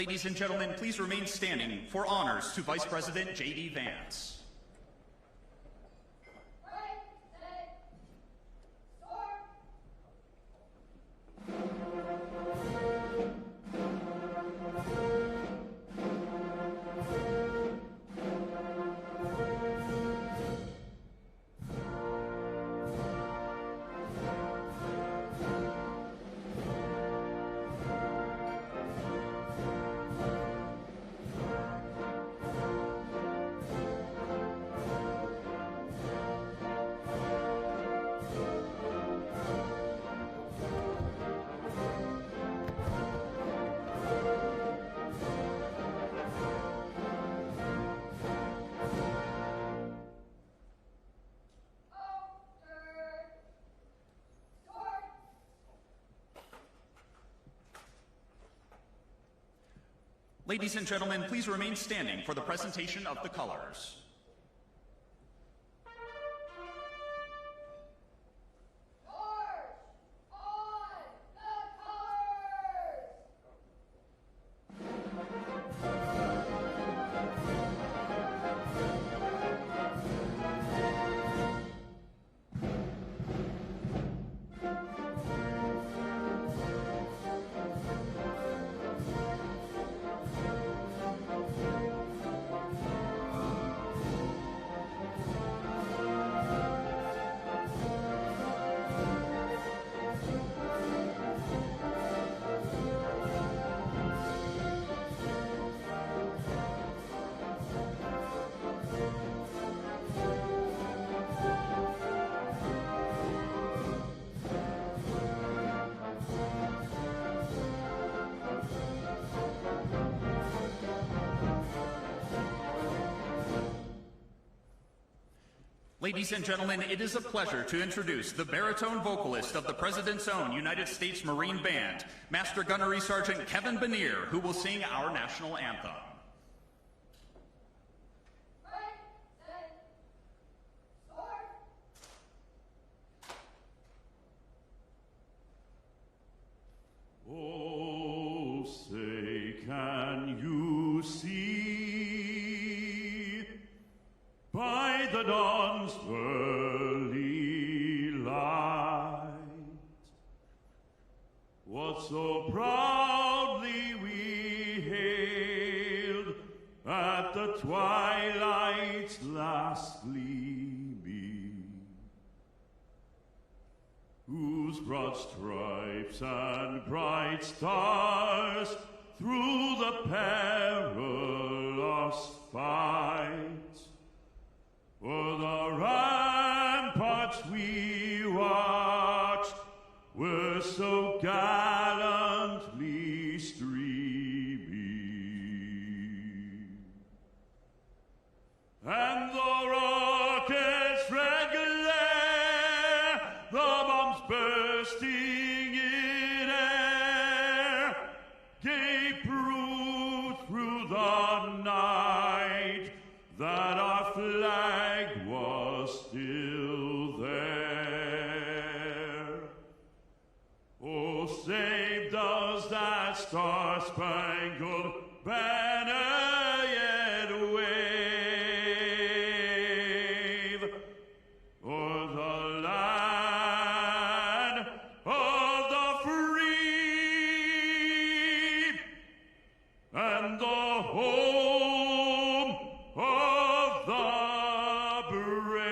Ladies and gentlemen, please remain standing for honors to Vice President JD Vance. Ladies and gentlemen, please remain standing for the presentation of the colors. Ladies and gentlemen, it is a pleasure to introduce the baritone vocalist of the President's own United States Marine Band, Master Gunnery Sergeant Kevin Benier, who will sing our national anthem. Oh, say, can you see by the dawn's early light what so proudly we hailed at the twilight's last gleaming, whose broad stripes and bright stars through the perilous fight o'er the ramparts we watched were so gallantly streaming, and the rockets' red glare, the bombs bursting in air, gave proof through the night that our flag was still there. Oh, say does that star-spangled banner yet wave o'er the land of the free and the home of the brave.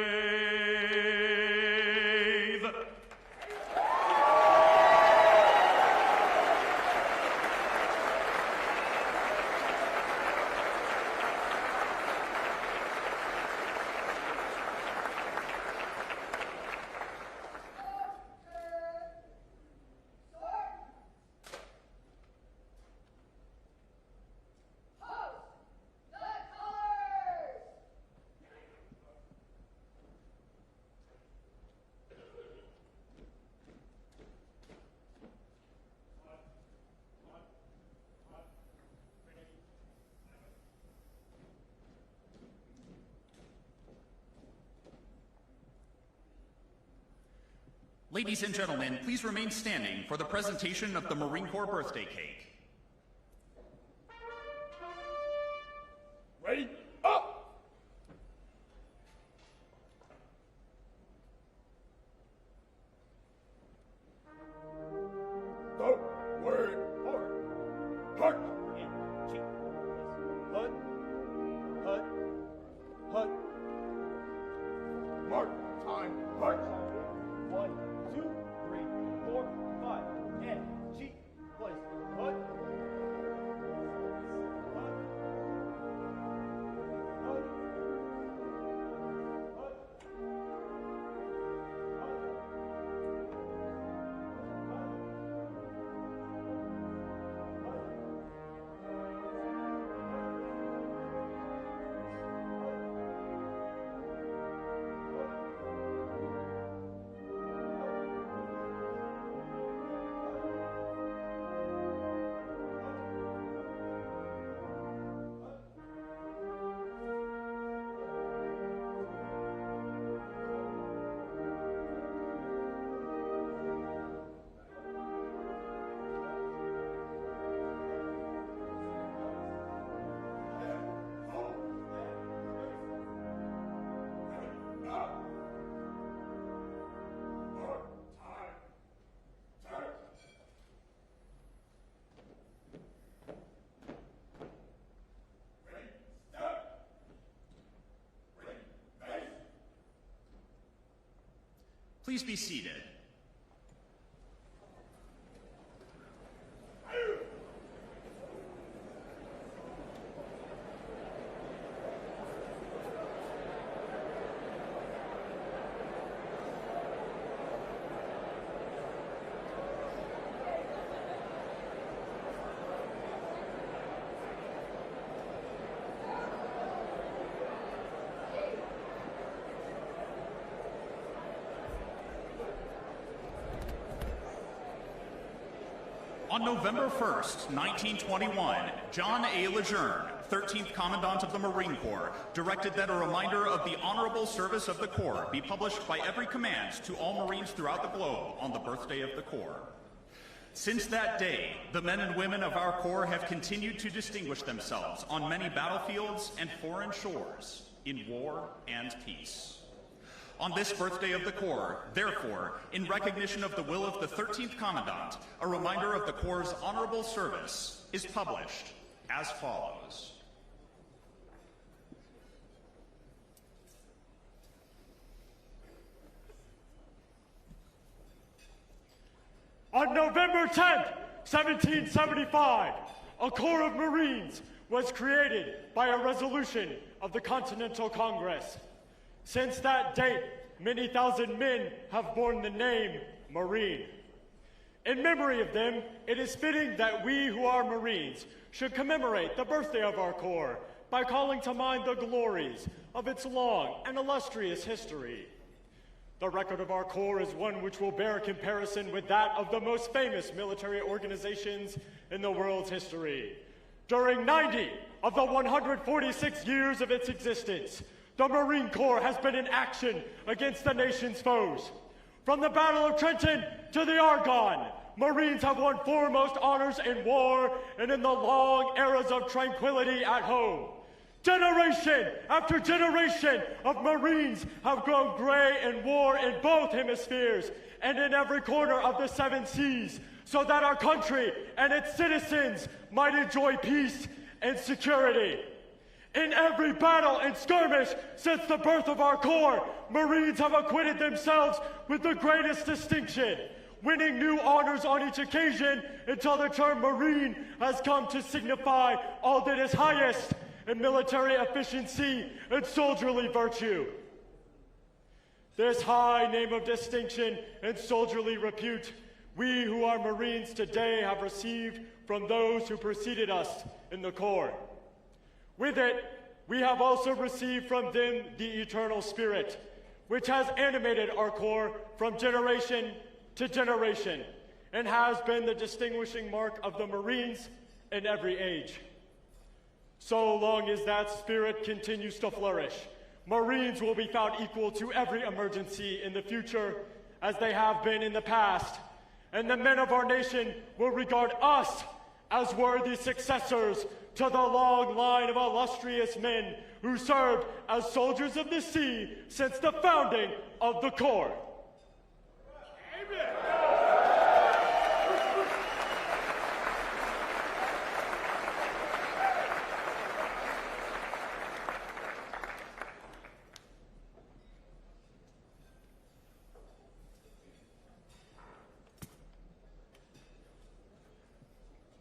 Ladies and gentlemen, please remain standing for the presentation of the Marine Corps birthday cake. Please be seated. On November 1st, 1921, John A. Lejeune, 13th Commandant of the Marine Corps, directed that a reminder of the honorable service of the Corps be published by every command to all Marines throughout the globe on the birthday of the Corps. Since that day, the men and women of our Corps have continued to distinguish themselves on many battlefields and foreign shores, in war and peace. On this birthday of the Corps, therefore, in recognition of the will of the 13th Commandant, a reminder of the Corps' honorable service is published as follows. On November 10th, 1775, a Corps of Marines was created by a resolution of the Continental Congress. Since that date, many thousand men have borne the name Marine. In memory of them, it is fitting that we who are Marines should commemorate the birthday of our Corps by calling to mind the glories of its long and illustrious history. The record of our Corps is one which will bear comparison with that of the most famous military organizations in the world's history. During 90 of the 146 years of its existence, the Marine Corps has been in action against the nation's foes. From the Battle of Trenton to the Argonne, Marines have won foremost honors in war and in the long eras of tranquility at home. Generation after generation of Marines have grown gray in war in both hemispheres and in every corner of the 7 seas, so that our country and its citizens might enjoy peace and security. In every battle and skirmish since the birth of our Corps, Marines have acquitted themselves with the greatest distinction, winning new honors on each occasion until the term Marine has come to signify all that is highest in military efficiency and soldierly virtue. This high name of distinction and soldierly repute, we who are Marines today have received from those who preceded us in the Corps. With it, we have also received from them the eternal spirit, which has animated our Corps from generation to generation, and has been the distinguishing mark of the Marines in every age. So long as that spirit continues to flourish, Marines will be found equal to every emergency in the future, as they have been in the past, and the men of our nation will regard us as worthy successors to the long line of illustrious men who served as soldiers of the sea since the founding of the Corps. Amen.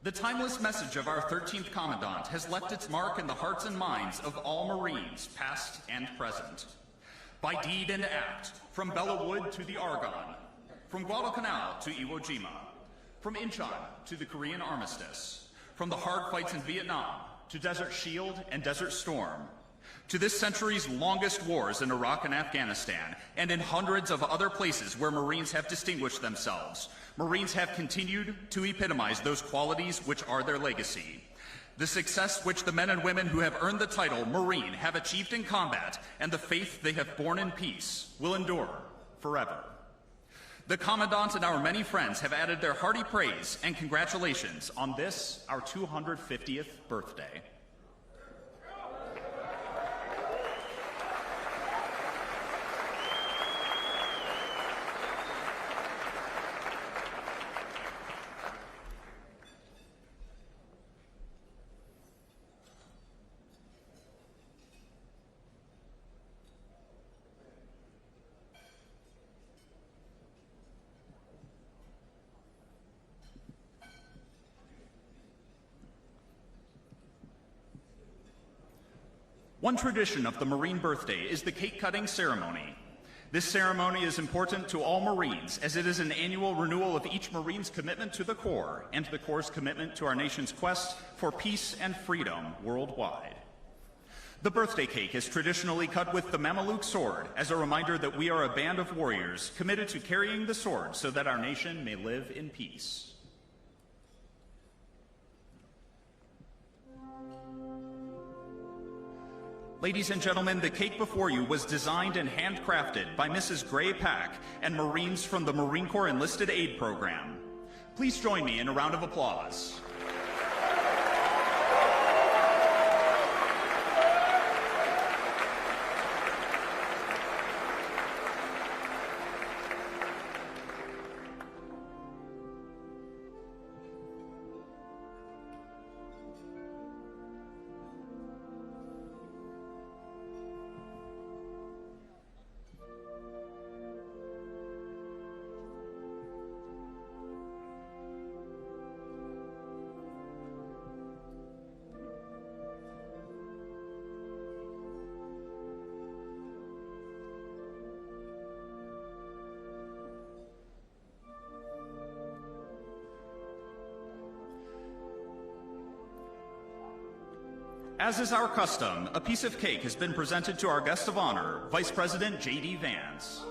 The timeless message of our 13th Commandant has left its mark in the hearts and minds of all Marines, past and present. By deed and act, from Belleau Wood to the Argonne, from Guadalcanal to Iwo Jima, from Incheon to the Korean Armistice, from the hard fights in Vietnam to Desert Shield and Desert Storm, to this century's longest wars in Iraq and Afghanistan, and in hundreds of other places where Marines have distinguished themselves, Marines have continued to epitomize those qualities which are their legacy. The success which the men and women who have earned the title Marine have achieved in combat, and the faith they have borne in peace, will endure forever. The Commandant and our many friends have added their hearty praise and congratulations on this, our 250th birthday. One tradition of the Marine birthday is the cake-cutting ceremony. This ceremony is important to all Marines, as it is an annual renewal of each Marine's commitment to the Corps and the Corps' commitment to our nation's quest for peace and freedom worldwide. The birthday cake is traditionally cut with the Mameluke sword as a reminder that we are a band of warriors committed to carrying the sword so that our nation may live in peace. Ladies and gentlemen, the cake before you was designed and handcrafted by Mrs. Gray Pack and Marines from the Marine Corps Enlisted Aid Program. Please join me in a round of applause. As is our custom, a piece of cake has been presented to our guest of honor, Vice President JD Vance.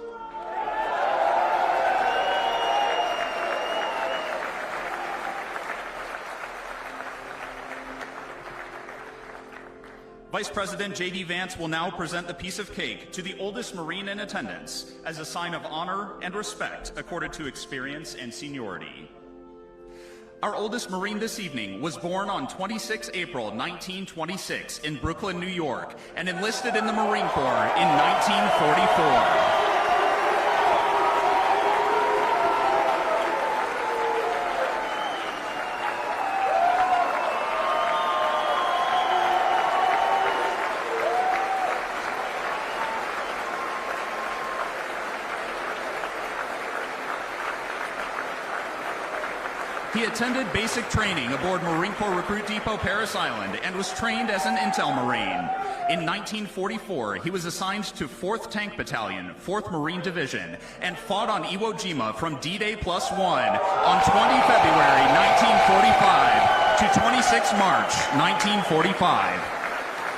Vice President JD Vance will now present the piece of cake to the oldest Marine in attendance as a sign of honor and respect accorded to experience and seniority. Our oldest Marine this evening was born on 26 April 1926 in Brooklyn, New York, and enlisted in the Marine Corps in 1944. He attended basic training aboard Marine Corps Recruit Depot Paris Island and was trained as an Intel Marine. In 1944, he was assigned to 4th Tank Battalion, 4th Marine Division, and fought on Iwo Jima from D-Day +1 on 20 February 1945 to 26 March 1945.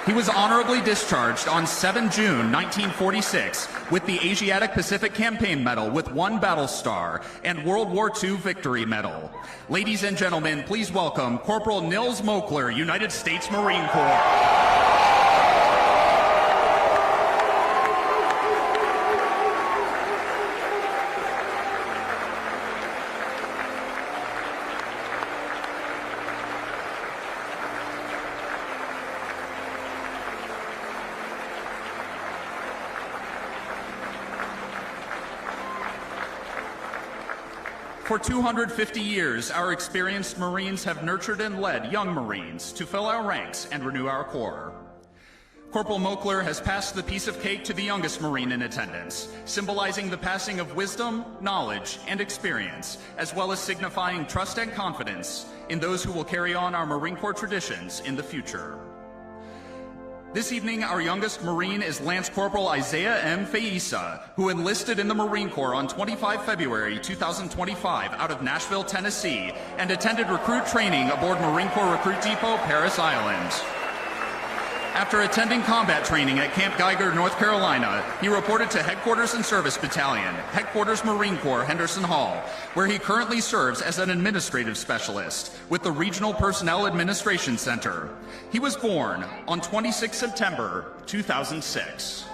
He was honorably discharged on 7 June 1946 with the Asiatic Pacific Campaign Medal with 1 Battle Star and World War II Victory Medal. Ladies and gentlemen, please welcome Corporal Nils Mokler, United States Marine Corps. For 250 years, our experienced Marines have nurtured and led young Marines to fill our ranks and renew our Corps. Corporal Mokler has passed the piece of cake to the youngest Marine in attendance, symbolizing the passing of wisdom, knowledge, and experience, as well as signifying trust and confidence in those who will carry on our Marine Corps traditions in the future. This evening, our youngest Marine is Lance Corporal Isaiah M. Feisa, who enlisted in the Marine Corps on 25 February 2025 out of Nashville, Tennessee, and attended recruit training aboard Marine Corps Recruit Depot, Paris Island. After attending combat training at Camp Geiger, North Carolina, he reported to Headquarters and Service Battalion, Headquarters Marine Corps, Henderson Hall, where he currently serves as an administrative specialist with the Regional Personnel Administration Center. He was born on 26 September 2006.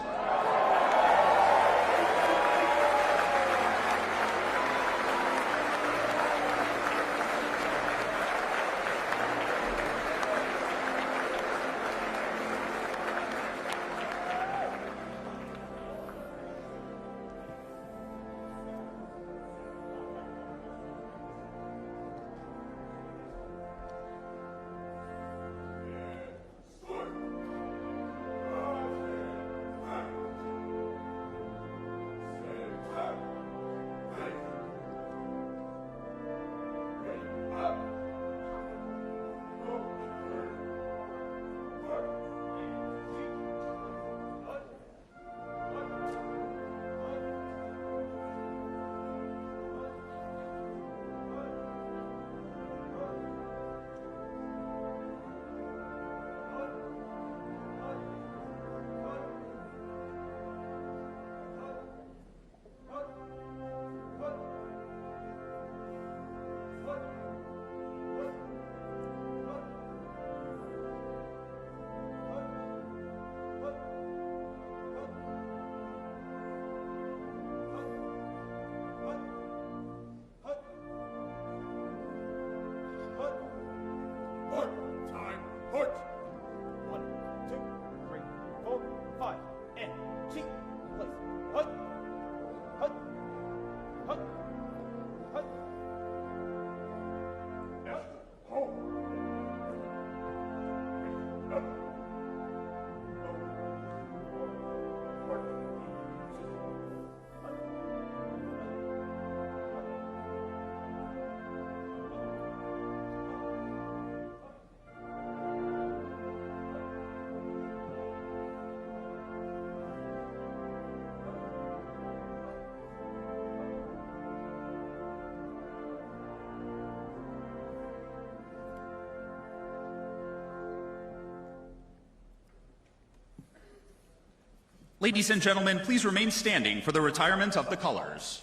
Ladies and gentlemen, please remain standing for the retirement of the colors.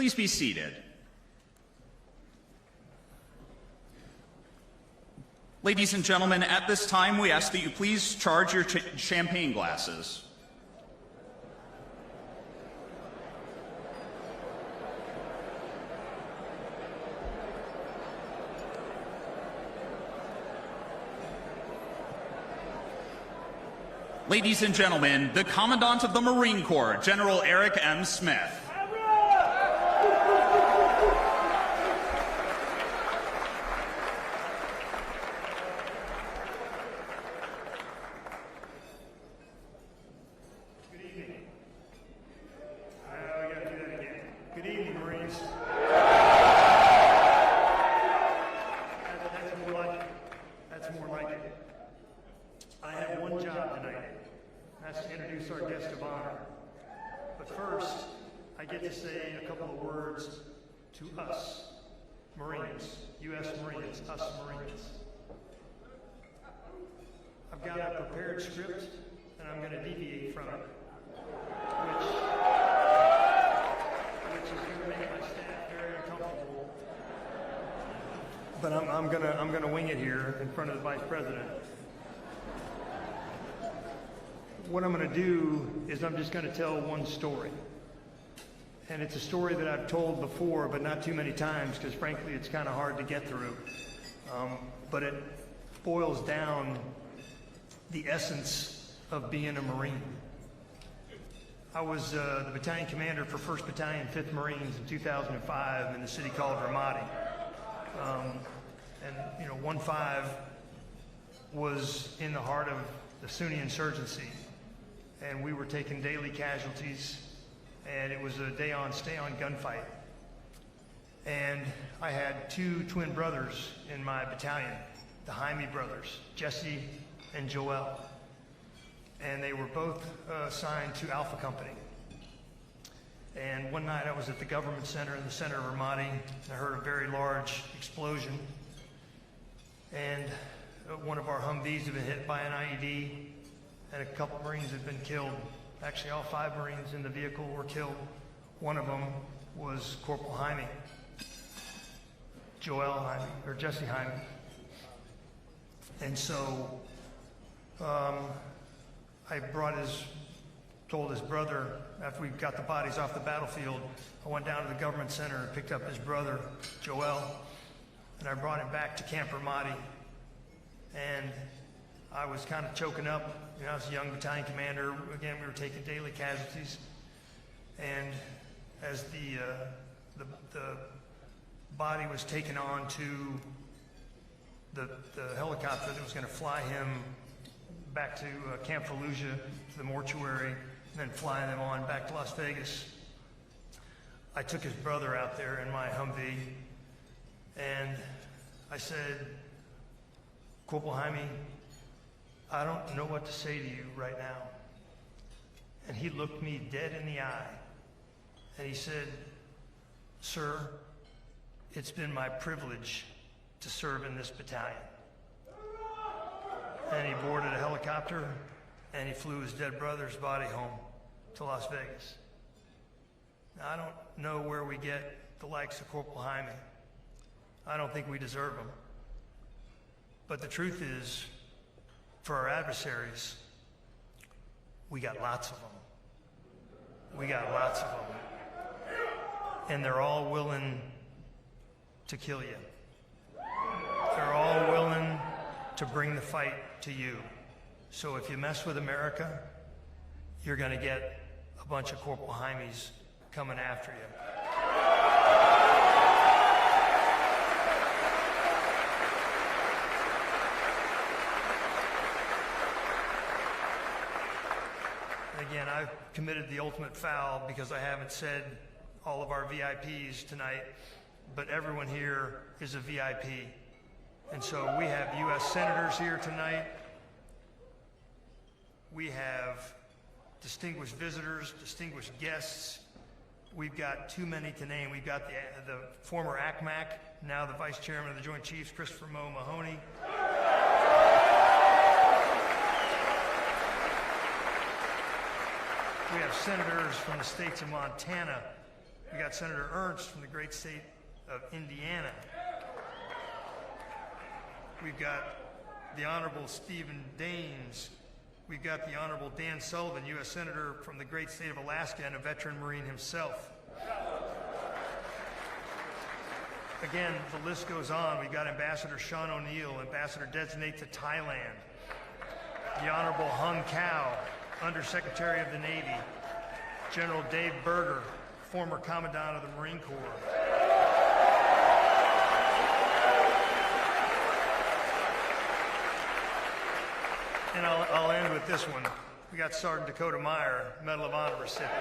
Please be seated. Ladies and gentlemen, at this time, we ask that you please charge your champagne glasses. Ladies and gentlemen, the Commandant of the Marine Corps, General Eric M. Smith. I've got a prepared script, and I'm going to deviate from it, which is going to make my staff very uncomfortable. but I'm gonna wing it here in front of the Vice President. What I'm gonna do is I'm just gonna tell one story. And it's a story that I've told before, but not too many times, because frankly, it's kind of hard to get through. But it boils down the essence of being a Marine. I was the battalion commander for 1st Battalion, 5th Marines in 2005 in the city called Ramadi. And, you know, 1-5 was in the heart of the Sunni insurgency. And we were taking daily casualties, and it was a day-on, stay-on gunfight. And I had 2 twin brothers in my battalion, the Jaime brothers, Jesse and Joel. And they were both assigned to Alpha Company. And one night I was at the government center in the center of Ramadi, and I heard a very large explosion. And one of our Humvees had been hit by an IED, and a couple Marines had been killed. Actually, all 5 Marines in the vehicle were killed. One of them was Corporal Jaime, Joel Jaime, or Jesse Jaime. And so I told his brother, after we got the bodies off the battlefield, I went down to the government center and picked up his brother, Joel, and I brought him back to Camp Ramadi. And I was kind of choking up. You know, I was a young battalion commander. Again, we were taking daily casualties. And as the body was taken on to the helicopter that was going to fly him back to Camp Fallujah, to the mortuary, and then fly them on back to Las Vegas, I took his brother out there in my Humvee, and I said, Corporal Jaime, I don't know what to say to you right now. And he looked me dead in the eye, and he said, sir, it's been my privilege to serve in this battalion. And he boarded a helicopter, and he flew his dead brother's body home to Las Vegas. Now, I don't know where we get the likes of Corporal Jaime. I don't think we deserve them. But the truth is, for our adversaries, we got lots of them. We got lots of them. And they're all willing to kill you. They're all willing to bring the fight to you. So if you mess with America, you're going to get a bunch of Corporal Jaimes coming after you. Again, I've committed the ultimate foul because I haven't said all of our VIPs tonight, but everyone here is a VIP. And so we have U.S. senators here tonight. We have distinguished visitors, distinguished guests. We've got too many to name. We've got the former ACMAC, now the Vice Chairman of the Joint Chiefs, Christopher Mo Mahoney. We have senators from the states of Montana. We got Senator Ernst from the great state of Indiana. We've got the Honorable Stephen Daines. We've got the Honorable Dan Sullivan, U.S. Senator from the great state of Alaska and a veteran Marine himself. Again, the list goes on. We've got Ambassador Sean O'Neill, Ambassador Designate to Thailand. The Honorable Hung Cao, Undersecretary of the Navy. General Dave Berger, former Commandant of the Marine Corps. And I'll end with this one. We got Sergeant Dakota Meyer, Medal of Honor recipient.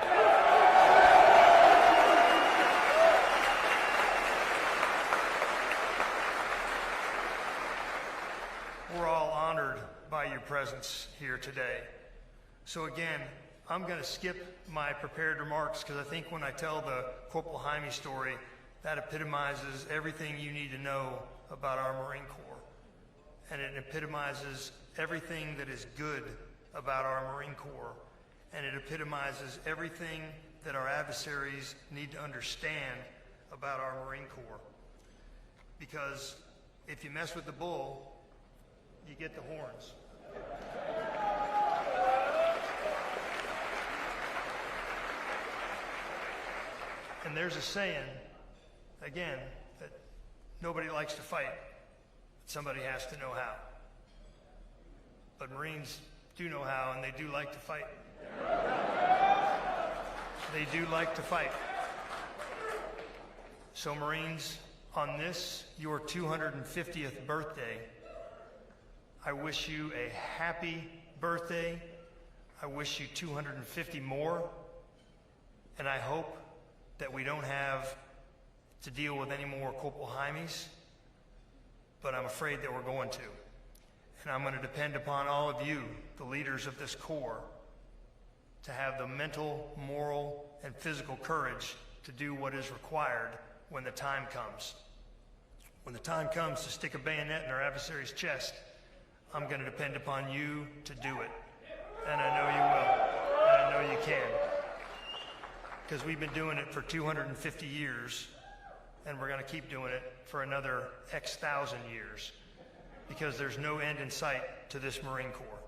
We're all honored by your presence here today. So again, I'm going to skip my prepared remarks because I think when I tell the Corporal Jaime story, that epitomizes everything you need to know about our Marine Corps. And it epitomizes everything that is good about our Marine Corps. And it epitomizes everything that our adversaries need to understand about our Marine Corps. Because if you mess with the bull, you get the horns. And there's a saying, again, that nobody likes to fight, but somebody has to know how. But Marines do know how, and they do like to fight. They do like to fight. So Marines, on this, your 250th birthday, I wish you a happy birthday. I wish you 250 more. And I hope that we don't have to deal with any more Corporal Jaimes, but I'm afraid that we're going to. And I'm going to depend upon all of you, the leaders of this Corps, to have the mental, moral, and physical courage to do what is required when the time comes. When the time comes to stick a bayonet in our adversary's chest, I'm going to depend upon you to do it. And I know you will. And I know you can. Because we've been doing it for 250 years, and we're going to keep doing it for another X thousand years, because there's no end in sight to this Marine Corps.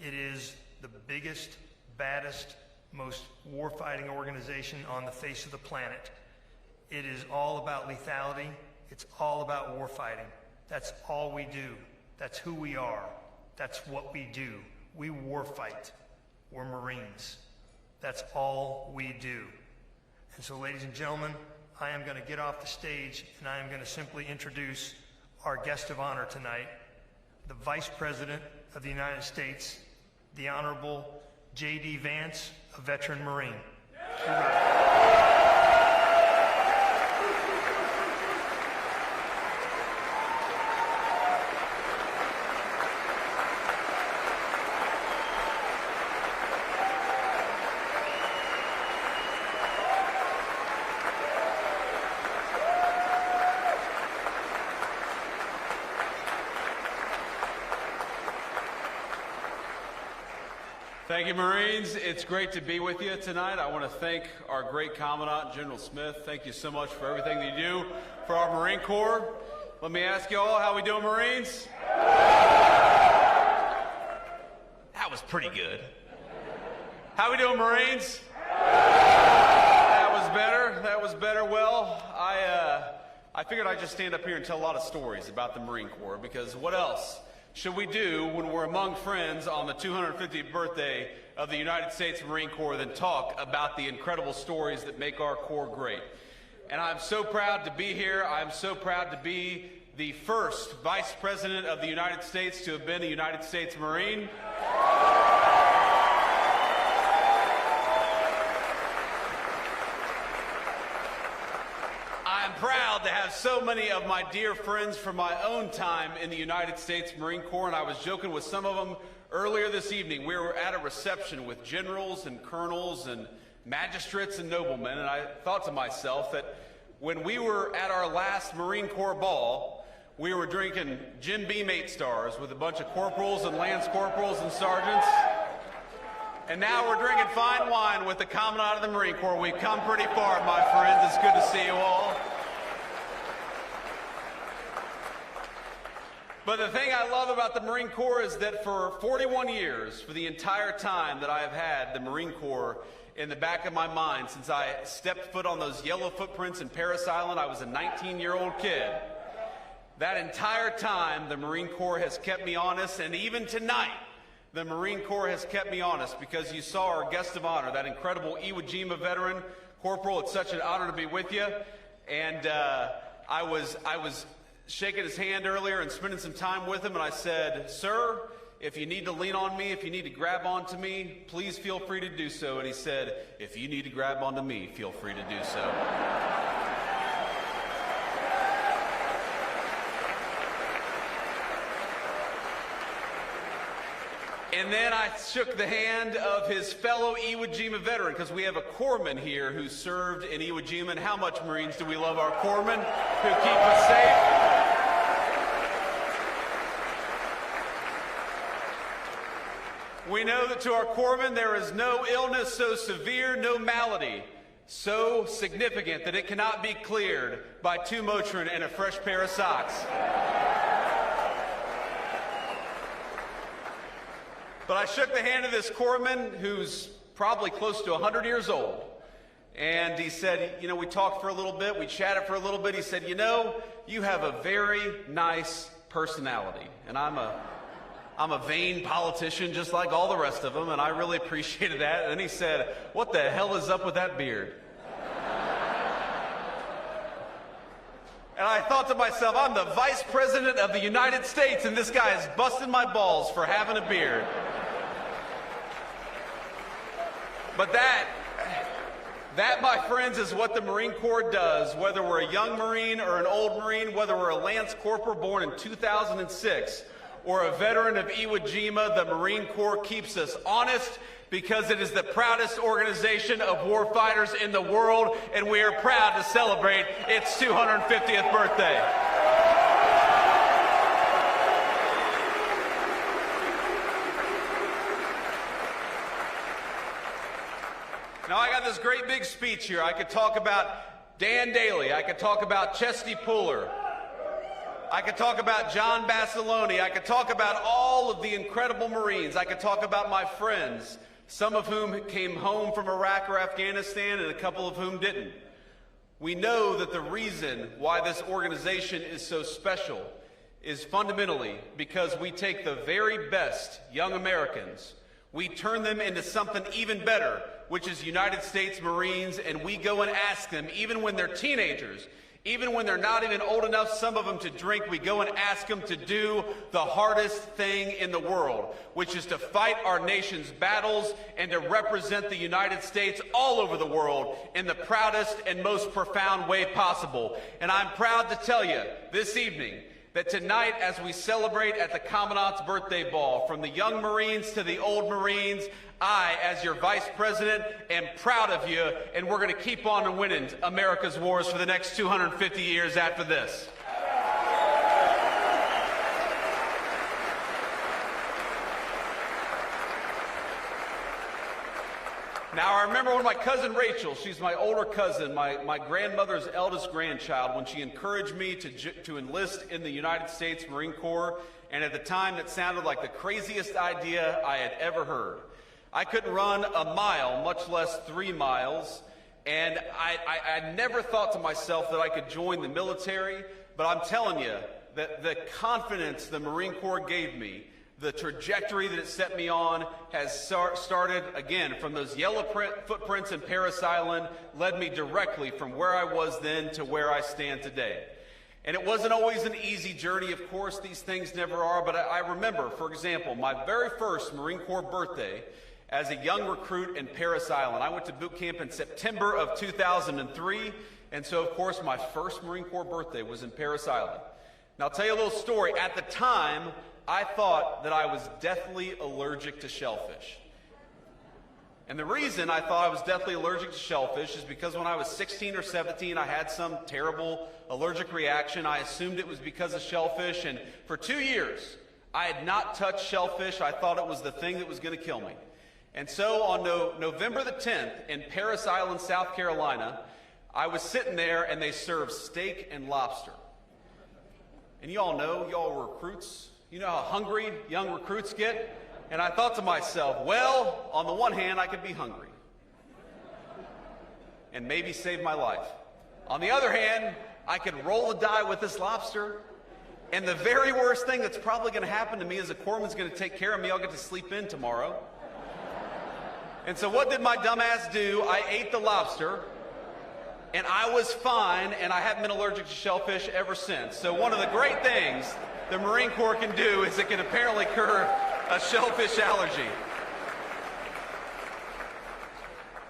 It is the biggest, baddest, most war-fighting organization on the face of the planet. It is all about lethality. It's all about war fighting. That's all we do. That's who we are. That's what we do. We war fight. We're Marines. That's all we do. And so, ladies and gentlemen, I am going to get off the stage and I am going to simply introduce our guest of honor tonight, the Vice President of the United States, the Honorable JD Vance, a veteran Marine. Thank you, Marines. It's great to be with you tonight. I want to thank our great Commandant, General Smith. Thank you so much for everything that you do for our Marine Corps. Let me ask you all, how we doing, Marines? That was pretty good. How we doing, Marines? That was better. That was better. Well, I figured I'd just stand up here and tell a lot of stories about the Marine Corps, because what else should we do when we're among friends on the 250th birthday of the United States Marine Corps than talk about the incredible stories that make our Corps great? And I'm so proud to be here. I'm so proud to be the first Vice President of the United States to have been a United States Marine. I'm proud to have so many of my dear friends from my own time in the United States Marine Corps, and I was joking with some of them earlier this evening. We were at a reception with generals and colonels and magistrates and noblemen, and I thought to myself that when we were at our last Marine Corps ball, we were drinking Jim Beam 8 stars with a bunch of corporals and lance corporals and sergeants, and now we're drinking fine wine with the Commandant of the Marine Corps. We've come pretty far, my friends. It's good to see you all. But the thing I love about the Marine Corps is that for 41 years, for the entire time that I have had the Marine Corps in the back of my mind, since I stepped foot on those yellow footprints in Parris Island, I was a 19-year-old kid. That entire time, the Marine Corps has kept me honest, and even tonight, the Marine Corps has kept me honest, because you saw our guest of honor, that incredible Iwo Jima veteran, Corporal. It's such an honor to be with you. And I was shaking his hand earlier and spending some time with him, and I said, "Sir, if you need to lean on me, if you need to grab onto me, please feel free to do so." And he said, "If you need to grab onto me, feel free to do so." And then I shook the hand of his fellow Iwo Jima veteran, because we have a corpsman here who served in Iwo Jima. And how much, Marines, do we love our corpsmen who keep us safe? We know that to our corpsmen there is no illness so severe, no malady so significant that it cannot be cleared by 2 Motrin and a fresh pair of socks. But I shook the hand of this corpsman who's probably close to 100 years old. And he said, you know, we talked for a little bit, we chatted for a little bit. He said, you know, you have a very nice personality. And I'm a vain politician just like all the rest of them, and I really appreciated that. And then he said, what the hell is up with that beard? And I thought to myself, I'm the Vice President of the United States, and this guy is busting my balls for having a beard. But that, my friends, is what the Marine Corps does, whether we're a young Marine or an old Marine, whether we're a Lance Corporal born in 2006 or a veteran of Iwo Jima. The Marine Corps keeps us honest because it is the proudest organization of warfighters in the world, and we are proud to celebrate its 250th birthday. Now, I got this great big speech here. I could talk about Dan Daly. I could talk about Chesty Puller. I could talk about John Basilone. I could talk about all of the incredible Marines. I could talk about my friends, some of whom came home from Iraq or Afghanistan and a couple of whom didn't. We know that the reason why this organization is so special is fundamentally because we take the very best young Americans, we turn them into something even better, which is United States Marines, and we go and ask them, even when they're teenagers, even when they're not even old enough, some of them, to drink, we go and ask them to do the hardest thing in the world, which is to fight our nation's battles and to represent the United States all over the world in the proudest and most profound way possible. And I'm proud to tell you this evening that tonight, as we celebrate at the Commandant's birthday ball, from the young Marines to the old Marines, I, as your Vice President, am proud of you, and we're going to keep on winning America's wars for the next 250 years after this. Now, I remember when my cousin Rachel, she's my older cousin, my grandmother's eldest grandchild, when she encouraged me to enlist in the United States Marine Corps, and at the time that sounded like the craziest idea I had ever heard. I couldn't run a mile, much less 3 miles, and I never thought to myself that I could join the military, but I'm telling you that the confidence the Marine Corps gave me, the trajectory that it set me on, has started, again, from those yellow footprints in Parris Island, led me directly from where I was then to where I stand today. And it wasn't always an easy journey, of course, these things never are, but I remember, for example, my very first Marine Corps birthday as a young recruit in Parris Island. I went to boot camp in September of 2003, and so, of course, my first Marine Corps birthday was in Parris Island. Now, I'll tell you a little story. At the time, I thought that I was deathly allergic to shellfish. And the reason I thought I was deathly allergic to shellfish is because when I was 16 or 17, I had some terrible allergic reaction. I assumed it was because of shellfish, and for 2 years, I had not touched shellfish. I thought it was the thing that was going to kill me. And so on November the 10th in Parris Island, South Carolina, I was sitting there and they served steak and lobster. And you all know, y'all were recruits. You know how hungry young recruits get? And I thought to myself, well, on the one hand, I could be hungry and maybe save my life. On the other hand, I could roll the die with this lobster, and the very worst thing that's probably going to happen to me is a corpsman's going to take care of me. I'll get to sleep in tomorrow. And so what did my dumb ass do? I ate the lobster, and I was fine, and I haven't been allergic to shellfish ever since. So one of the great things the Marine Corps can do is it can apparently cure a shellfish allergy.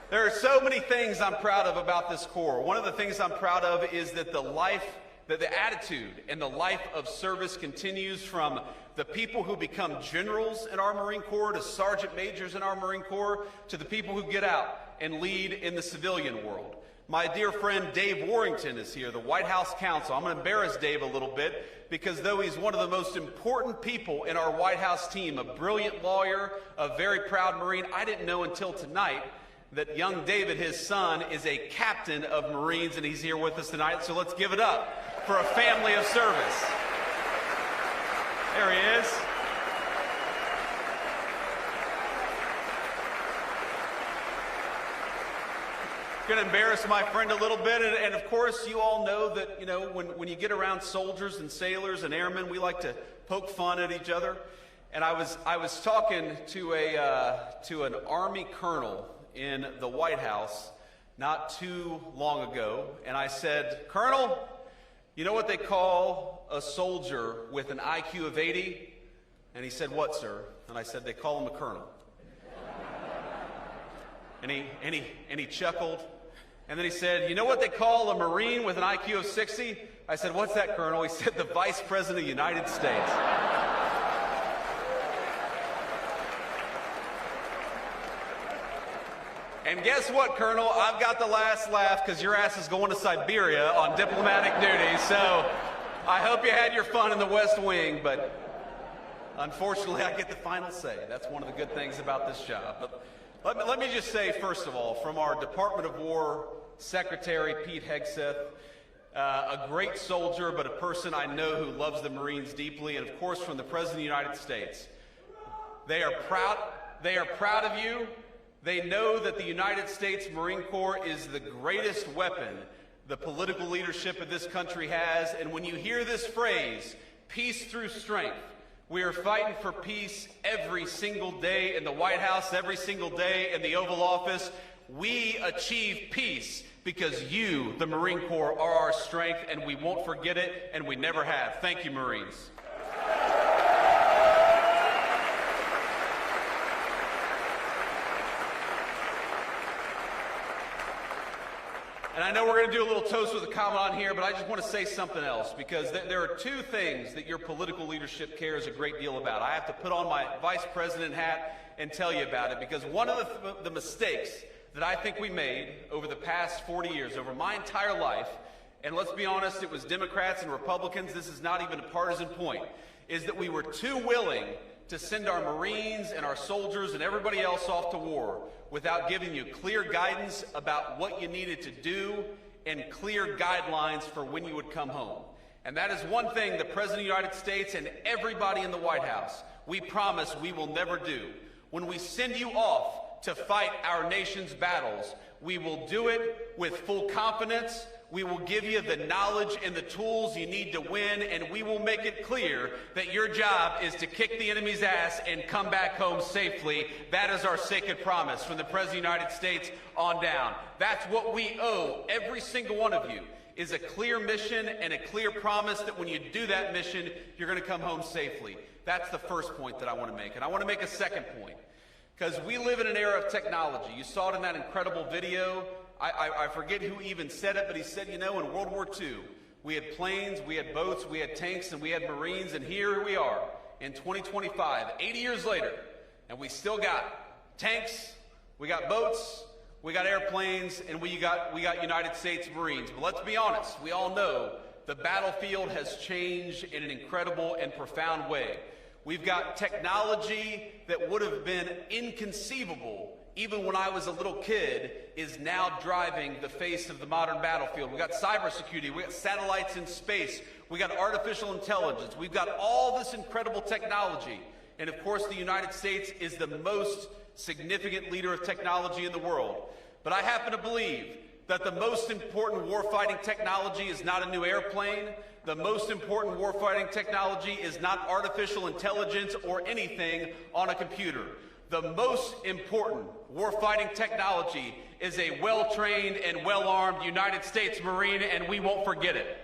There are so many things I'm proud of about this Corps. One of the things I'm proud of is that the attitude and the life of service continues from the people who become generals in our Marine Corps to sergeant majors in our Marine Corps to the people who get out and lead in the civilian world. My dear friend Dave Warrington is here, the White House counsel. I'm going to embarrass Dave a little bit because though he's one of the most important people in our White House team, a brilliant lawyer, a very proud Marine, I didn't know until tonight that young David, his son, is a captain of Marines, and he's here with us tonight. So let's give it up for a family of service. There he is. going to embarrass my friend a little bit. And of course, you all know that, when you get around soldiers and sailors and airmen, we like to poke fun at each other. And I was talking to an Army colonel in the White House not too long ago, and I said, "Colonel, you know what they call a soldier with an IQ of 80? And he said, "What, sir?" And I said, "They call him a colonel." And he chuckled. And then he said, "You know what they call a Marine with an IQ of 60? I said, "What's that, Colonel?" He said, "The Vice President of the United States." And guess what, Colonel? I've got the last laugh because your ass is going to Siberia on diplomatic duty. So I hope you had your fun in the West Wing, but unfortunately I get the final say. That's one of the good things about this job. But let me just say, first of all, from our Department of War Secretary, Pete Hegseth, a great soldier, but a person I know who loves the Marines deeply, and of course from the President of the United States. They are proud of you. They know that the United States Marine Corps is the greatest weapon the political leadership of this country has. And when you hear this phrase, peace through strength, we are fighting for peace every single day in the White House, every single day in the Oval Office. We achieve peace because you, the Marine Corps, are our strength, and we won't forget it, and we never have. Thank you, Marines. And I know we're going to do a little toast with the Commandant here, but I just want to say something else, because there are two things that your political leadership cares a great deal about. I have to put on my Vice President hat and tell you about it, because one of the mistakes that I think we made over the past 40 years, over my entire life, and let's be honest, it was Democrats and Republicans, this is not even a partisan point, is that we were too willing to send our Marines and our soldiers and everybody else off to war without giving you clear guidance about what you needed to do and clear guidelines for when you would come home. And that is one thing the President of the United States and everybody in the White House, we promise we will never do. When we send you off to fight our nation's battles, we will do it with full confidence. We will give you the knowledge and the tools you need to win, and we will make it clear that your job is to kick the enemy's ass and come back home safely. That is our sacred promise from the President of the United States on down. That's what we owe every single one of you, is a clear mission and a clear promise that when you do that mission, you're going to come home safely. That's the first point that I want to make. And I want to make a second point, because we live in an era of technology. You saw it in that incredible video. I forget who even said it, but he said, in World War II, we had planes, we had boats, we had tanks, and we had Marines, and here we are in 2025, 80 years later, and we still got tanks, we got boats, we got airplanes, and we got United States Marines. But let's be honest, we all know the battlefield has changed in an incredible and profound way. We've got technology that would have been inconceivable even when I was a little kid, is now driving the face of the modern battlefield. We got cybersecurity, we got satellites in space, we got artificial intelligence, we've got all this incredible technology. And of course, the United States is the most significant leader of technology in the world. But I happen to believe that the most important warfighting technology is not a new airplane. The most important warfighting technology is not artificial intelligence or anything on a computer. The most important warfighting technology is a well-trained and well-armed United States Marine, and we won't forget it.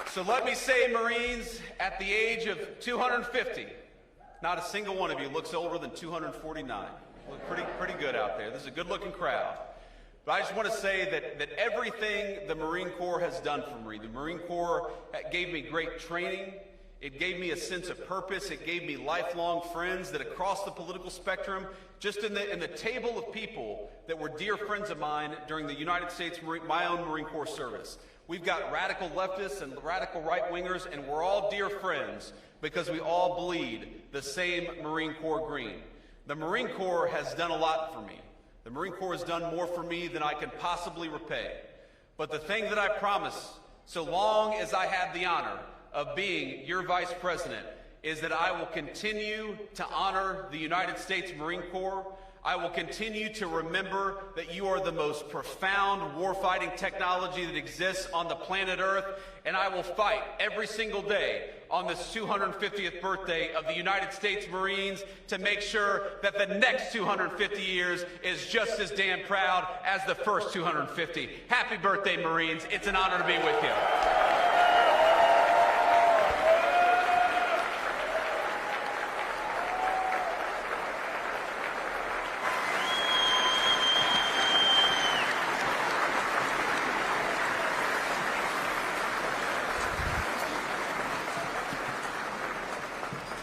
So let me say, Marines, at the age of 250, not a single one of you looks older than 249. You look pretty good out there. This is a good-looking crowd. But I just want to say that everything the Marine Corps has done for me, the Marine Corps gave me great training. It gave me a sense of purpose. It gave me lifelong friends that across the political spectrum, just in the table of people that were dear friends of mine during the United States, my own Marine Corps service. We've got radical leftists and radical right-wingers, and we're all dear friends because we all bleed the same Marine Corps green. The Marine Corps has done a lot for me. The Marine Corps has done more for me than I can possibly repay. But the thing that I promise, so long as I have the honor of being your Vice President is that I will continue to honor the United States Marine Corps. I will continue to remember that you are the most profound warfighting technology that exists on the planet Earth, and I will fight every single day on this 250th birthday of the United States Marines to make sure that the next 250 years is just as damn proud as the first 250. Happy birthday, Marines. It's an honor to be with you.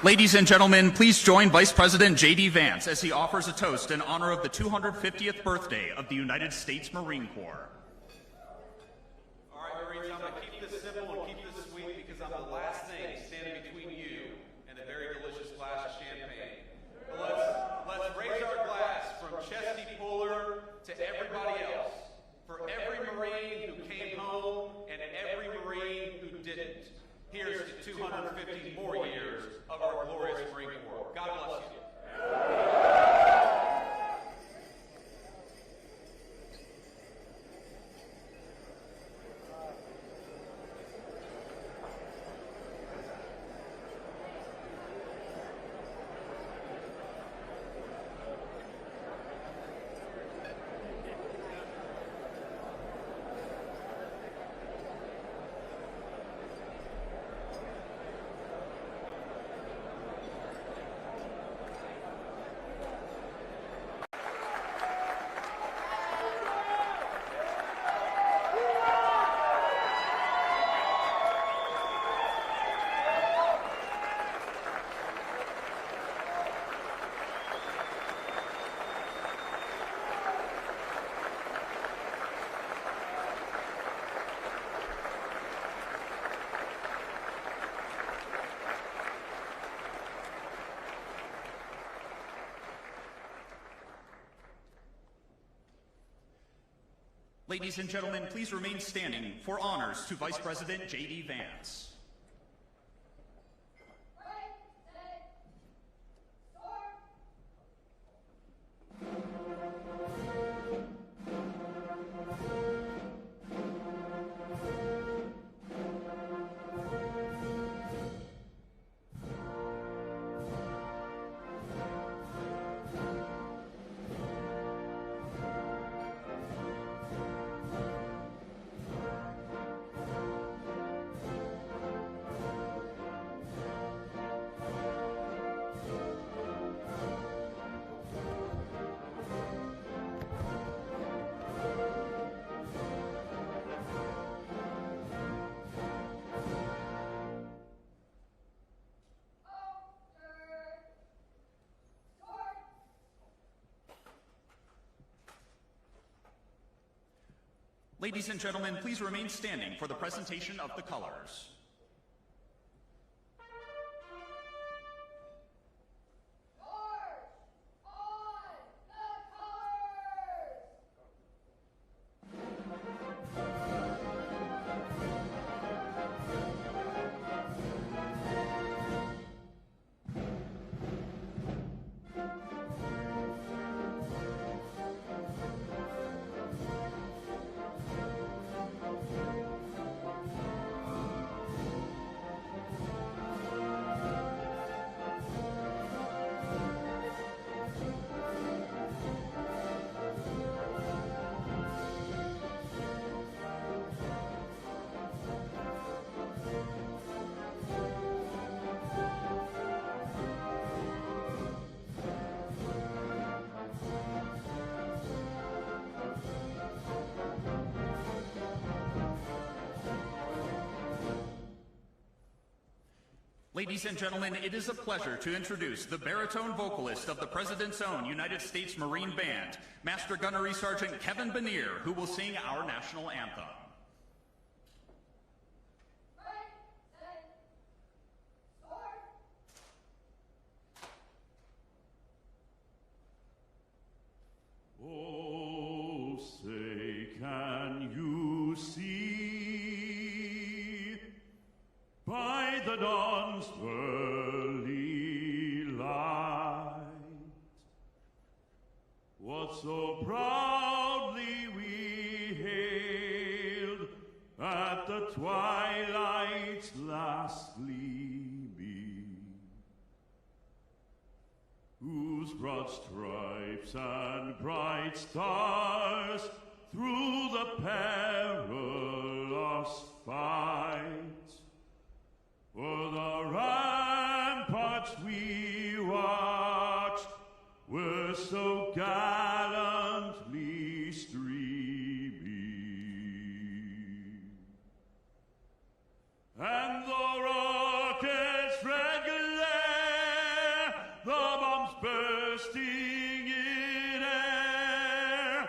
Ladies and gentlemen, please join Vice President JD Vance as he offers a toast in honor of the 250th birthday of the United States Marine Corps. All right, Marines, I'm going to keep this simple and keep this sweet because I'm the last thing standing between you and a very delicious glass of champagne. But let's raise our glass from Chesty Puller to everybody else, for every Marine who came home and every Marine who didn't. Here's to 250 more years of our glorious Marine Corps. God bless you. Ladies and gentlemen, please remain standing for honors to Vice President JD Vance. Ladies and gentlemen, please remain standing for the presentation of the colors. Ladies and gentlemen, it is a pleasure to introduce the baritone vocalist of the President's own United States Marine Band, Master Gunnery Sergeant Kevin Benier, who will sing our national anthem. Oh, say, can you see by the dawn's early light. What so proudly we hailed at the twilight's last gleaming, whose broad stripes and bright stars through the perilous fight, for the ramparts we watched were so gallantly streaming, and the rockets' red glare, the bombs bursting in air,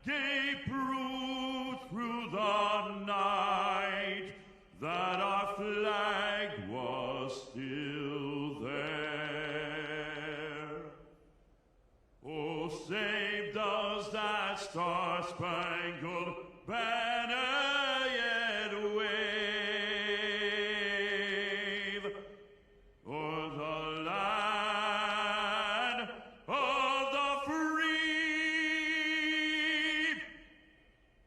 gave proof through the night that our flag was still there. Oh, saved us that star-spangled banner yet wave o'er the land of the free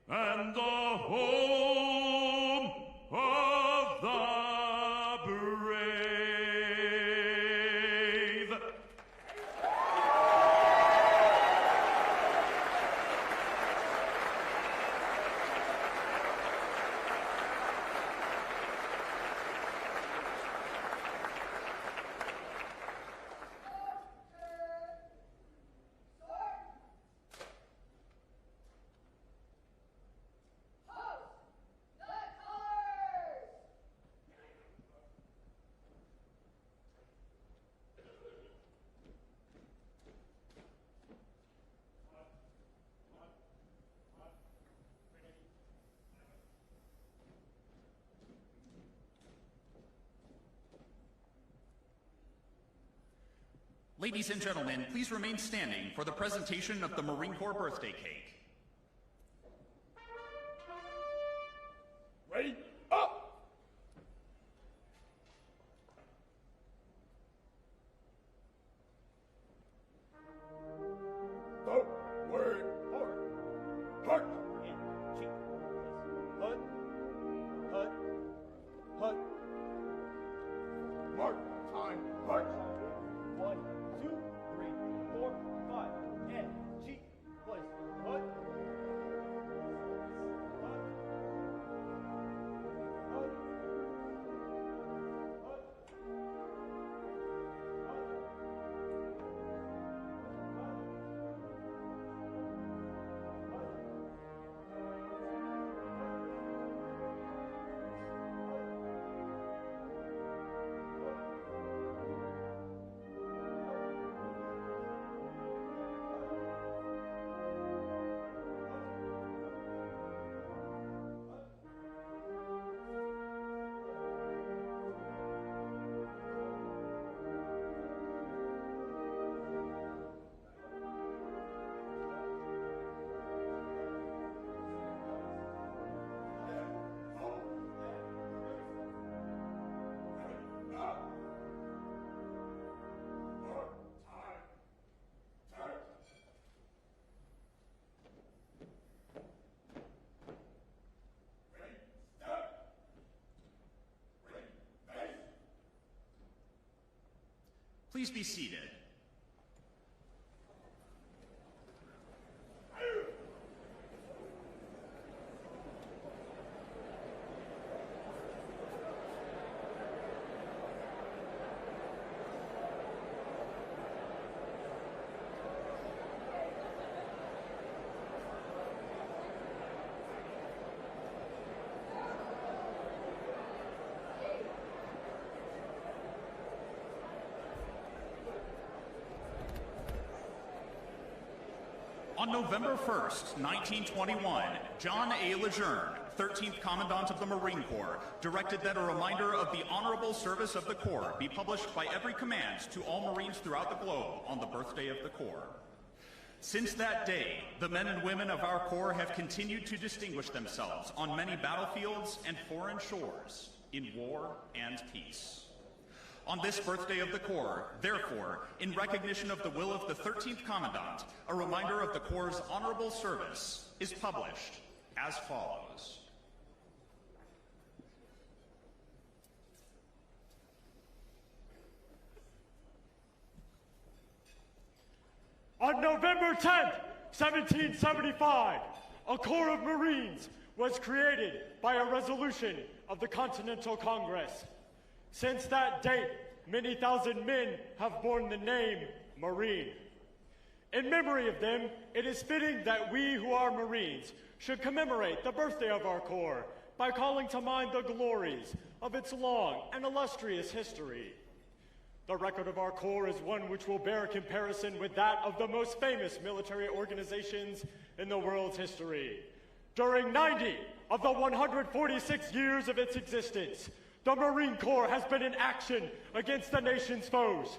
and the home of the brave. Ladies and gentlemen, please remain standing for the presentation of the Marine Corps birthday cake. Ready? Up! The word forward. Mark! N18G. Hut. Hut. Hut. Mark. Time. March. 1, 2, 3, 4, 5. N-G. Place. Hut. Hut. Hut. Hut. Please be seated. On November 1st, 1921, John A. Lejeune, 13th Commandant of the Marine Corps, directed that a reminder of the honorable service of the Corps be published by every command to all Marines throughout the globe on the birthday of the Corps. Since that day, the men and women of our Corps have continued to distinguish themselves on many battlefields and foreign shores, in war and peace. On this birthday of the Corps, therefore, in recognition of the will of the 13th Commandant, a reminder of the Corps' honorable service is published as follows. On November 10th, 1775, a Corps of Marines was created by a resolution of the Continental Congress. Since that date, many thousand men have borne the name Marine. In memory of them, it is fitting that we who are Marines should commemorate the birthday of our Corps by calling to mind the glories of its long and illustrious history. The record of our Corps is one which will bear comparison with that of the most famous military organizations in the world's history. During 90 of the 146 years of its existence, the Marine Corps has been in action against the nation's foes.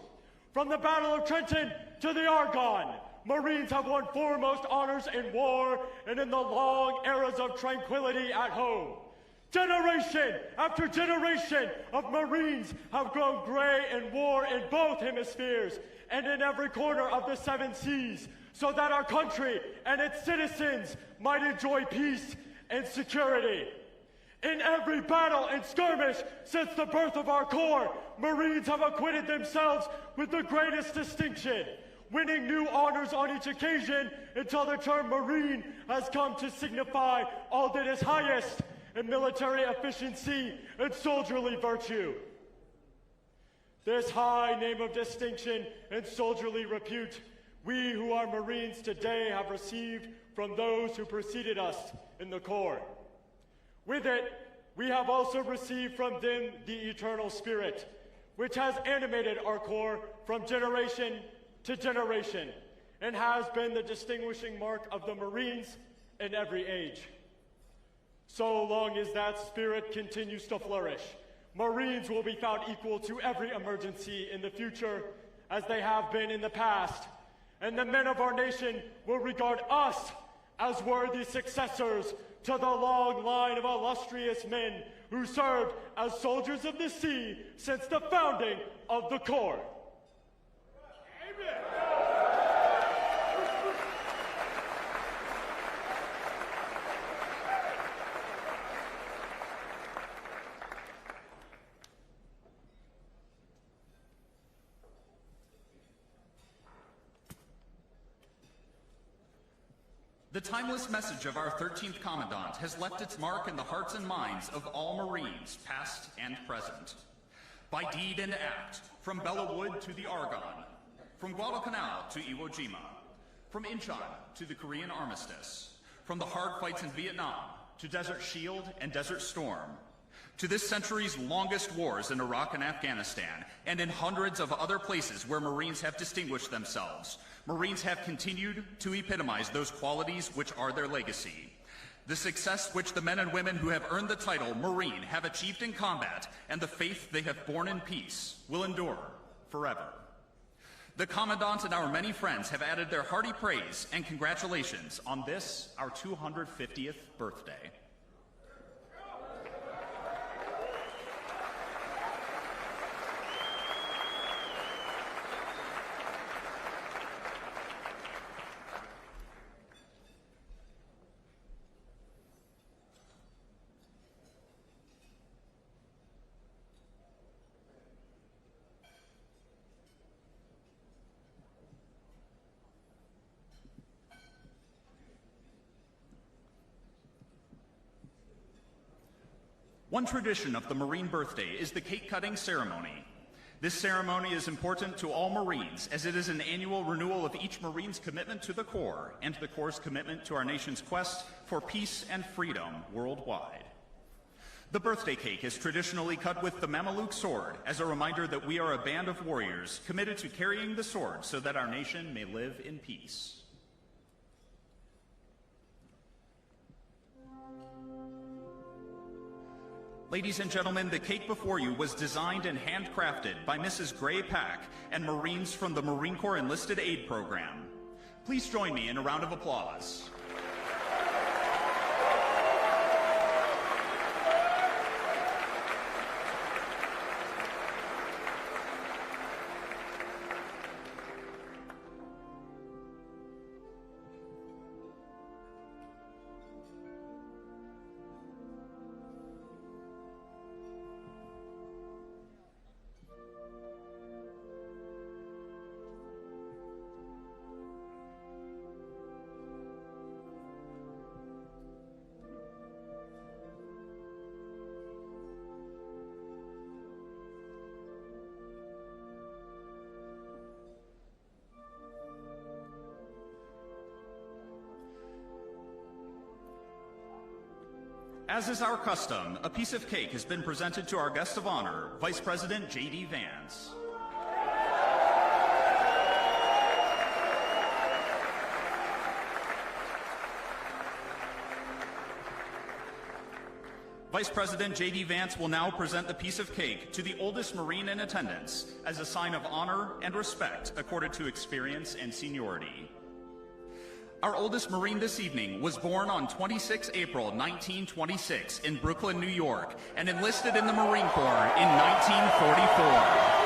From the Battle of Trenton to the Argonne, Marines have won foremost honors in war and in the long eras of tranquility at home. Generation after generation of Marines have grown gray in war in both hemispheres and in every corner of the 7 seas, so that our country and its citizens might enjoy peace and security. In every battle and skirmish since the birth of our Corps, Marines have acquitted themselves with the greatest distinction, winning new honors on each occasion until the term Marine has come to signify all that is highest in military efficiency and soldierly virtue. This high name of distinction and soldierly repute, we who are Marines today have received from those who preceded us in the Corps. With it, we have also received from them the eternal spirit, which has animated our Corps from generation to generation, and has been the distinguishing mark of the Marines in every age. So long as that spirit continues to flourish, Marines will be found equal to every emergency in the future, as they have been in the past, and the men of our nation will regard us as worthy successors to the long line of illustrious men who served as soldiers of the sea since the founding of the Corps. Amen. The timeless message of our 13th Commandant has left its mark in the hearts and minds of all Marines, past and present. By deed and act, from Belleau Wood to the Argonne, from Guadalcanal to Iwo Jima, from Incheon to the Korean Armistice, from the hard fights in Vietnam to Desert Shield and Desert Storm, to this century's longest wars in Iraq and Afghanistan, and in hundreds of other places where Marines have distinguished themselves, Marines have continued to epitomize those qualities which are their legacy. The success which the men and women who have earned the title Marine have achieved in combat, and the faith they have borne in peace, will endure forever. The Commandant and our many friends have added their hearty praise and congratulations on this, our 250th birthday. One tradition of the Marine birthday is the cake-cutting ceremony. This ceremony is important to all Marines, as it is an annual renewal of each Marine's commitment to the Corps and the Corps' commitment to our nation's quest for peace and freedom worldwide. The birthday cake is traditionally cut with the Mameluke sword as a reminder that we are a band of warriors committed to carrying the sword so that our nation may live in peace. Ladies and gentlemen, the cake before you was designed and handcrafted by Mrs. Gray Pack and Marines from the Marine Corps Enlisted Aid Program. Please join me in a round of applause. As is our custom, a piece of cake has been presented to our guest of honor, Vice President JD Vance. Vice President JD Vance will now present the piece of cake to the oldest Marine in attendance as a sign of honor and respect accorded to experience and seniority. Our oldest Marine this evening was born on 26 April 1926 in Brooklyn, New York, and enlisted in the Marine Corps in 1944.